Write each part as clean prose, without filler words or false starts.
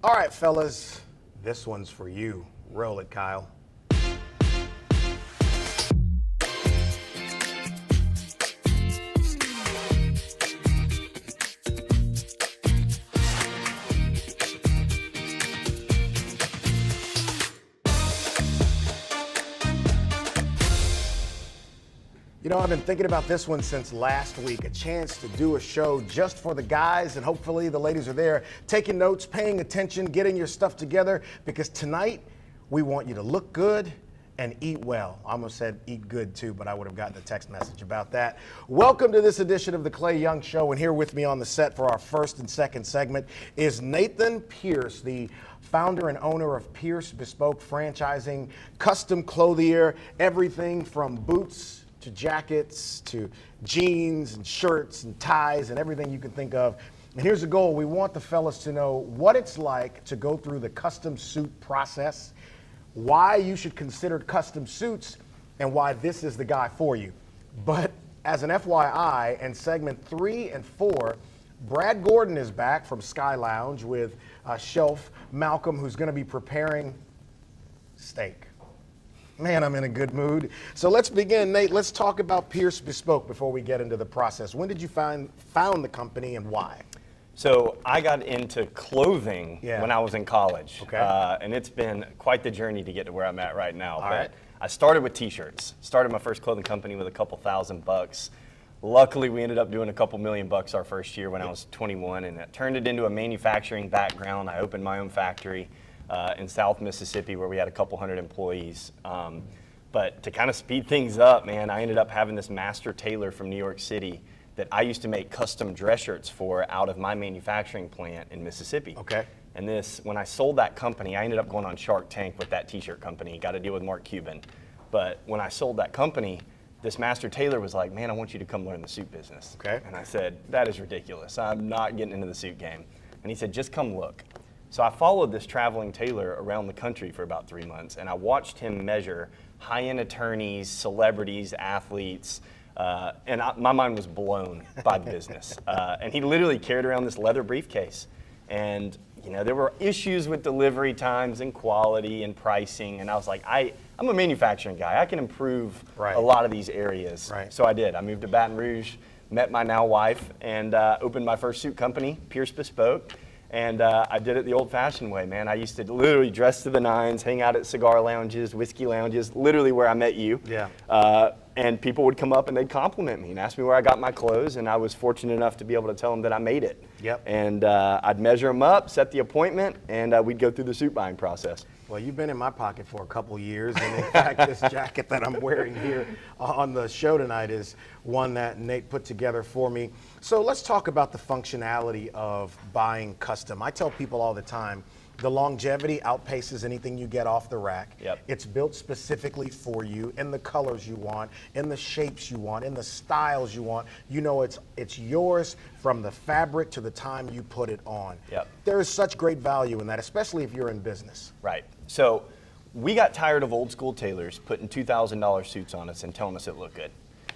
All right, fellas, this one's for you. Roll it, Kyle. You know, I've been thinking about this one since last week, a chance to do a show just for the guys, and hopefully the ladies are there taking notes, paying attention, getting your stuff together, because tonight we want you to look good and eat well. I almost said eat good too, but I would have gotten a text message about that. Welcome to this edition of the Clay Young Show, and here with me on the set for our first and second segment is Nathan Pearce, the founder and owner of Pearce Bespoke Franchising, custom clothier, everything from boots to jackets, to jeans and shirts and ties and everything you can think of. And here's the goal. We want the fellas to know what it's like to go through the custom suit process, why you should consider custom suits, and why this is the guy for you. But as an FYI, in segment 3 and 4, Brad Gordon is back from Sky Lounge with Shelf Malcolm, who's going to be preparing steak. Man, I'm in a good mood. So let's begin, Nate. Let's talk about Pearce Bespoke before we get into the process. When did you found the company and why? So I got into clothing when I was in college. Okay. And it's been quite the journey to get to where I'm at right now. All right. I started with t-shirts. Started my first clothing company with a couple $1,000. Luckily, we ended up doing a couple $1,000,000 our first year when I was 21, and it turned it into a manufacturing background. I opened my own factory in South Mississippi where we had a couple hundred employees. But to kind of speed things up, man, I ended up having this master tailor from New York City that I used to make custom dress shirts for out of my manufacturing plant in Mississippi. Okay. And when I sold that company, I ended up going on Shark Tank with that t-shirt company, got to deal with Mark Cuban. But when I sold that company, this master tailor was like, man, I want you to come learn the suit business. Okay. And I said, that is ridiculous. I'm not getting into the suit game. And he said, just come look. So I followed this traveling tailor around the country for about 3 months, and I watched him measure high-end attorneys, celebrities, athletes, and my mind was blown by the business. And he literally carried around this leather briefcase. And you know, there were issues with delivery times and quality and pricing, and I was like, I'm a manufacturing guy. I can improve a lot of these areas. Right. So I did. I moved to Baton Rouge, met my now wife, and opened my first suit company, Pearce Bespoke. And I did it the old-fashioned way, man. I used to literally dress to the nines, hang out at cigar lounges, whiskey lounges, literally where I met you. Yeah. And people would come up and they'd compliment me and ask me where I got my clothes, and I was fortunate enough to be able to tell them that I made it. Yep. And I'd measure them up, set the appointment, and we'd go through the suit buying process. Well, you've been in my pocket for a couple years, and in fact, this jacket that I'm wearing here on the show tonight is one that Nate put together for me. So let's talk about the functionality of buying custom. I tell people all the time, the longevity outpaces anything you get off the rack. Yep. It's built specifically for you in the colors you want, in the shapes you want, in the styles you want. You know it's yours from the fabric to the time you put it on. Yep. There is such great value in that, especially if you're in business. Right. So we got tired of old school tailors putting $2,000 suits on us and telling us it looked good.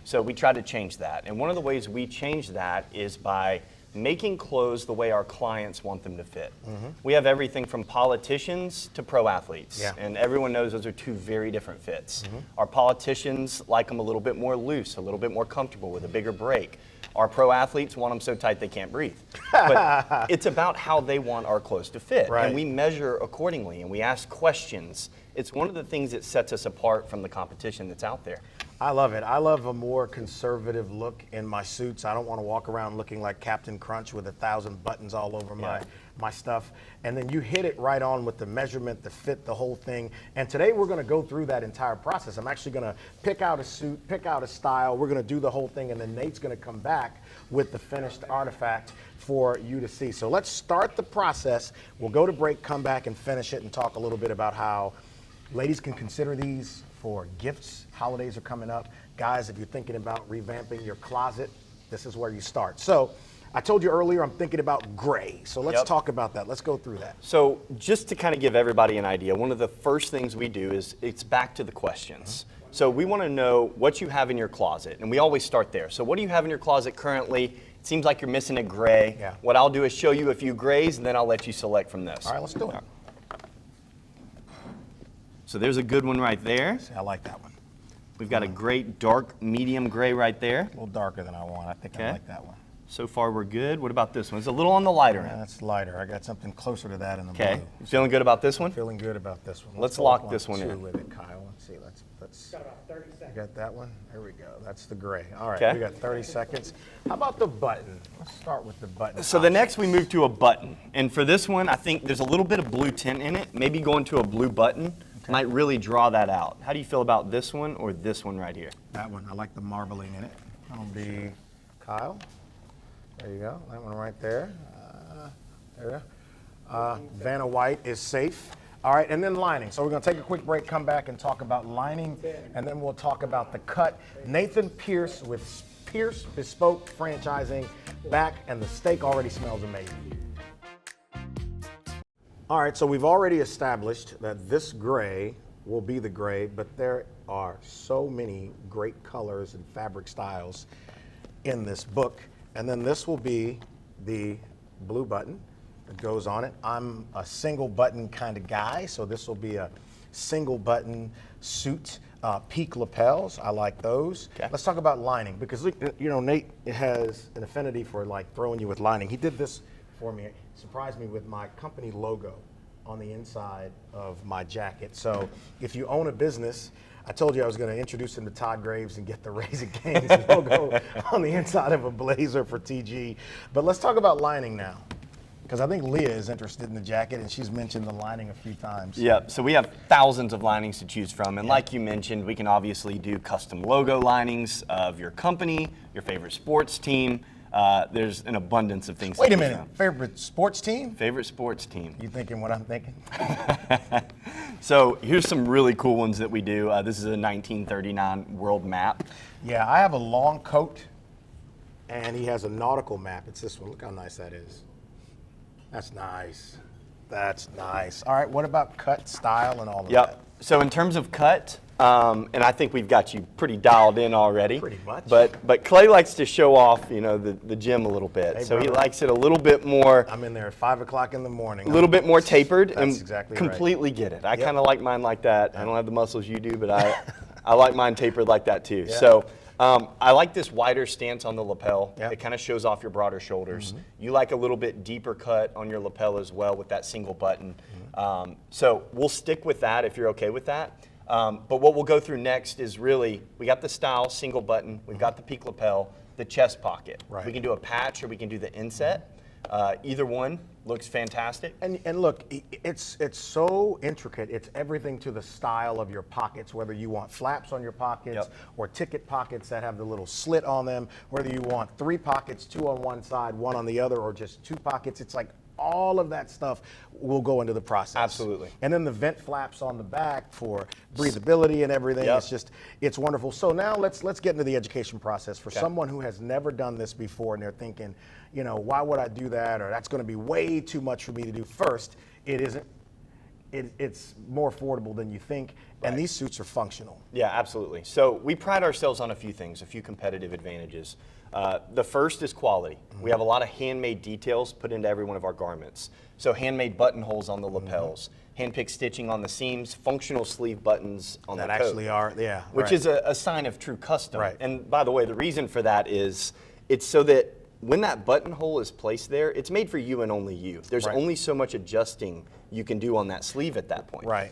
So we tried to change that. And one of the ways we changed that is by making clothes the way our clients want them to fit. Mm-hmm. We have everything from politicians to pro athletes. Yeah. And everyone knows those are two very different fits. Mm-hmm. Our politicians like them a little bit more loose, a little bit more comfortable with a bigger break. Our pro athletes want them so tight they can't breathe. But it's about how they want our clothes to fit. Right. And we measure accordingly and we ask questions. It's one of the things that sets us apart from the competition that's out there. I love it. I love a more conservative look in my suits. I don't want to walk around looking like Captain Crunch with 1,000 buttons all over my stuff. And then you hit it right on with the measurement, the fit, the whole thing. And today we're going to go through that entire process. I'm actually going to pick out a suit, pick out a style. We're going to do the whole thing, and then Nate's going to come back with the finished artifact for you to see. So let's start the process. We'll go to break, come back, and finish it and talk a little bit about how ladies can consider these for gifts. Holidays are coming up. Guys, if you're thinking about revamping your closet, this is where you start. So I told you earlier I'm thinking about gray. So let's talk about that. Let's go through that. So just to kind of give everybody an idea, one of the first things we do is it's back to the questions. So we want to know what you have in your closet, and we always start there. So what do you have in your closet currently, seems like you're missing a gray. Yeah. What I'll do is show you a few grays, and then I'll let you select from this. All right, let's do it. So there's a good one right there. See, I like that one. We've got a great dark medium gray right there. A little darker than I want. I think I like that one. So far we're good. What about this one? It's a little on the lighter end. That's lighter. I got something closer to that in the Okay. blue. You feeling good about this one? Feeling good about this one. Let's go lock with this one 2 in. with it, Kyle. Let's see. Let's Got about 30 seconds. you got that one? There we go. That's the gray. All right, Okay. we got 30 seconds. How about the button? Let's start with the button. So the next we move to a button. And for this one, I think there's a little bit of blue tint in it. Maybe going to a blue button might really draw that out. How do you feel about this one or this one right here? That one, I like the marbling in it. That'll be Kyle. There you go. That one right there. There you go. Vanna White is safe. All right, and then lining. So we're going to take a quick break, come back and talk about lining, and then we'll talk about the cut. Nathan Pearce with Pearce Bespoke Franchising back, and the steak already smells amazing. All right, so we've already established that this gray will be the gray, but there are so many great colors and fabric styles in this book. And then this will be the blue button that goes on it. I'm a single button kind of guy, so this will be a single button suit. Peak lapels, I like those. Okay. Let's talk about lining, because look, you know, Nate has an affinity for like throwing you with lining. He did this for me, surprised me with my company logo on the inside of my jacket. So if you own a business, I told you I was going to introduce him to Todd Graves and get the Raising Cane's logo on the inside of a blazer for TG. But let's talk about lining now, because I think Leah is interested in the jacket, and she's mentioned the lining a few times. Yep, so we have thousands of linings to choose from, and like you mentioned, we can obviously do custom logo linings of your company, your favorite sports team. There's an abundance of things. Wait to a choose minute, from. favorite sports team? Favorite sports team. You thinking what I'm thinking? So here's some really cool ones that we do. This is a 1939 world map. Yeah, I have a long coat, and he has a nautical map. It's this one. Look how nice that is. That's nice. That's nice. All right, what about cut, style, and all of that? Yep. So in terms of cut, and I think we've got you pretty dialed in already. Pretty much. But Clay likes to show off, you know, the gym a little bit. Hey, so he brother. likes it a little bit more. I'm in there at 5 o'clock in the morning. A little bit more tapered, That's and exactly right. completely get it. I Yep. kind of like mine like that. I don't have the muscles you do, but I like mine tapered like that too. Yeah. So I like this wider stance on the lapel. Yep. It kind of shows off your broader shoulders. You like a little bit deeper cut on your lapel as well with that single button. So we'll stick with that if you're okay with that. But what we'll go through next is really, we got the style, single button, we've got the peak lapel, the chest pocket. Right. We can do a patch or we can do the inset. Either one looks fantastic. And look, it's so intricate. It's everything to the style of your pockets, whether you want flaps on your pockets Yep. or ticket pockets that have the little slit on them, whether you want 3 pockets, 2 on one side, 1 on the other, or just 2 pockets. It's like all of that stuff will go into the process. Absolutely. And then the vent flaps on the back for breathability and everything. Yep. It's wonderful. So now let's get into the education process for someone who has never done this before, and they're thinking, you know, why would I do that? Or that's going to be way too much for me to do. First, it isn't. It's more affordable than you think, and these suits are functional. Yeah, absolutely. So we pride ourselves on a few things, a few competitive advantages. The first is quality. We have a lot of handmade details put into every one of our garments. So handmade buttonholes on the lapels, hand-picked stitching on the seams, functional sleeve buttons on That the coat. actually are, yeah. Which right. is a sign of true custom. Right. And by the way, the reason for that is it's so that when that buttonhole is placed there, it's made for you and only you. There's Right. only so much adjusting you can do on that sleeve at that point. Right.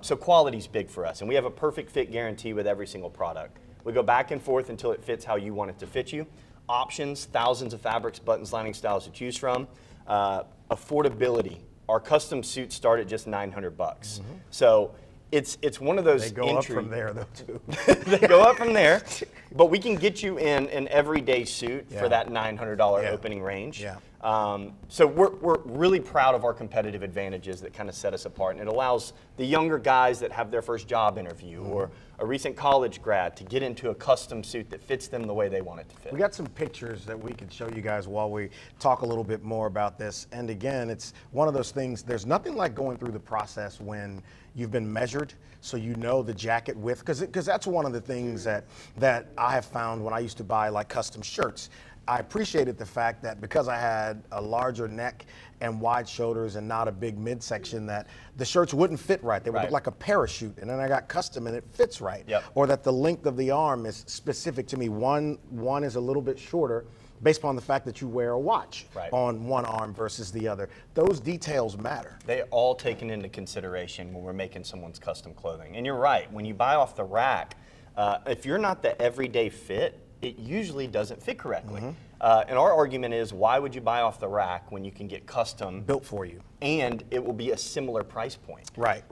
So quality's big for us, and we have a perfect fit guarantee with every single product. We go back and forth until it fits how you want it to fit you. Options, thousands of fabrics, buttons, lining styles to choose from. Affordability. Our custom suits start at just $900. So it's one of those They go entry. up from there, though, too. They go up from there, but we can get you in an everyday suit Yeah. for that $900 Yeah. opening range. Yeah. So we're really proud of our competitive advantages that kind of set us apart, and it allows the younger guys that have their first job interview or a recent college grad to get into a custom suit that fits them the way they want it to fit. We got some pictures that we can show you guys while we talk a little bit more about this. And again, it's one of those things, there's nothing like going through the process when you've been measured, so you know the jacket width, because that's one of the things that I have found when I used to buy like custom shirts. I appreciated the fact that because I had a larger neck and wide shoulders and not a big midsection, that the shirts wouldn't fit right. They would look like a parachute, and then I got custom and it fits right. Yep. Or that the length of the arm is specific to me. One is a little bit shorter based upon the fact that you wear a watch on one arm versus the other. Those details matter. They are all taken into consideration when we're making someone's custom clothing. And you're right, when you buy off the rack, if you're not the everyday fit, it usually doesn't fit correctly. And our argument is, why would you buy off the rack when you can get custom built for you? And it will be a similar price point. Right.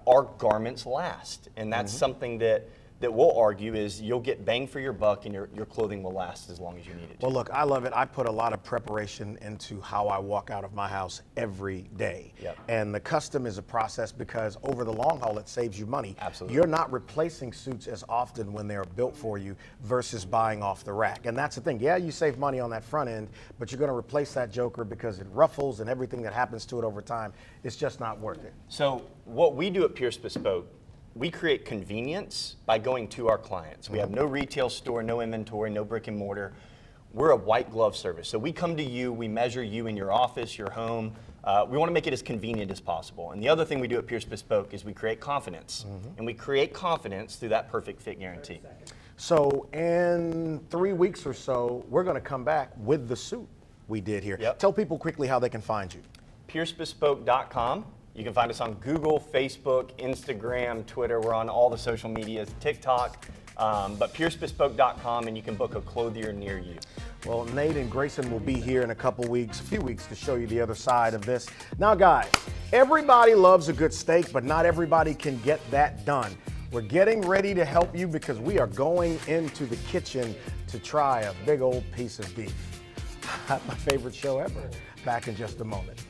Our garments last, and that's something that we'll argue is you'll get bang for your buck, and your clothing will last as long as you need it to. Well, look, I love it. I put a lot of preparation into how I walk out of my house every day. And the custom is a process because over the long haul, it saves you money. Absolutely. You're not replacing suits as often when they're built for you versus buying off the rack. And that's the thing. Yeah, you save money on that front end, but you're going to replace that joker because it ruffles and everything that happens to it over time. It's just not worth it. So what we do at Pearce Bespoke, we create convenience by going to our clients. We have no retail store, no inventory, no brick and mortar. We're a white glove service. So we come to you, we measure you in your office, your home. We want to make it as convenient as possible. And the other thing we do at Pearce Bespoke is we create confidence. And we create confidence through that perfect fit guarantee. So in 3 weeks or so, we're going to come back with the suit we did here. Tell people quickly how they can find you. PearceBespoke.com. You can find us on Google, Facebook, Instagram, Twitter. We're on all the social medias, TikTok, but PearceBespoke.com, and you can book a clothier near you. Well, Nate and Grayson will be here in a few weeks to show you the other side of this. Now, guys, everybody loves a good steak, but not everybody can get that done. We're getting ready to help you because we are going into the kitchen to try a big old piece of beef. My favorite show ever. Back in just a moment.